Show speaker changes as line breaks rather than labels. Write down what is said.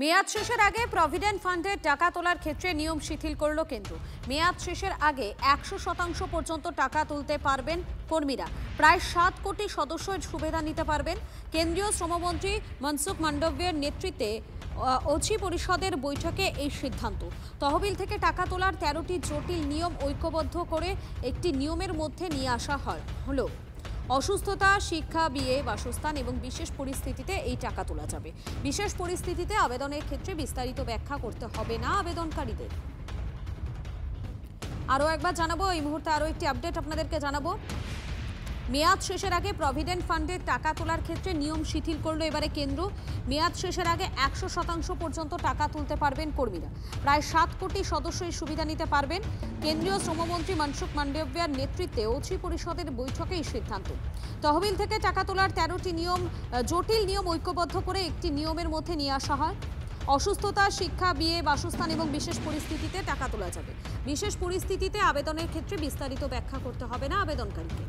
মেয়াদ শেষের আগে প্রভিডেন্ট ফান্ডের টাকা তোলার ক্ষেত্রে নিয়ম শিথিল করল কেন্দ্র। মেয়াদ শেষের আগে 100% পর্যন্ত টাকা তুলতে পারবেন কর্মীরা। প্রায় 7 কোটি সদস্যের সুবিধা নিতে পারবেন। কেন্দ্রীয় শ্রমমন্ত্রী মনসুখ মান্ডভিয়ার নেতৃত্বে ওচি পরিষদের বৈঠকে এই সিদ্ধান্ত। তহবিল থেকে টাকা তোলার 13টি জটিল নিয়ম ঐক্যবদ্ধ করে একটি নিয়মের মধ্যে নিয়ে আসা হলো। অসুস্থতা, শিক্ষা, বিয়ে, বাসস্থান এবং বিশেষ পরিস্থিতিতে এই টাকা তোলা যাবে। বিশেষ পরিস্থিতিতে আবেদনের ক্ষেত্রে বিস্তারিত ব্যাখ্যা করতে হবে না আবেদনকারীদের। আরও একবার জানাবো, এই মুহূর্তে আরও একটি আপডেট আপনাদেরকে জানাবো। মেয়াদ শেষের আগে প্রভিডেন্ট ফান্ডের টাকা তোলার ক্ষেত্রে নিয়ম শিথিল করলো এবারে কেন্দ্র। মেয়াদ শেষের আগে 100% পর্যন্ত টাকা তুলতে পারবেন কর্মীরা। প্রায় 7 কোটি সদস্যই সুবিধা নিতে পারবেন। কেন্দ্রীয় শ্রমমন্ত্রী মনসুখ মান্ডভিয়ার নেতৃত্বে ওচি পরিষদের বৈঠকে এই সিদ্ধান্ত। তহবিল থেকে টাকা তোলার 13টি জটিল নিয়ম ঐক্যবদ্ধ করে একটি নিয়মের মধ্যে নিয়ে আসা হয়। অসুস্থতা, শিক্ষা, বিয়ে, বাসস্থান এবং বিশেষ পরিস্থিতিতে টাকা তোলা যাবে। বিশেষ পরিস্থিতিতে আবেদনের ক্ষেত্রে বিস্তারিত ব্যাখ্যা করতে হবে না আবেদনকারীকে।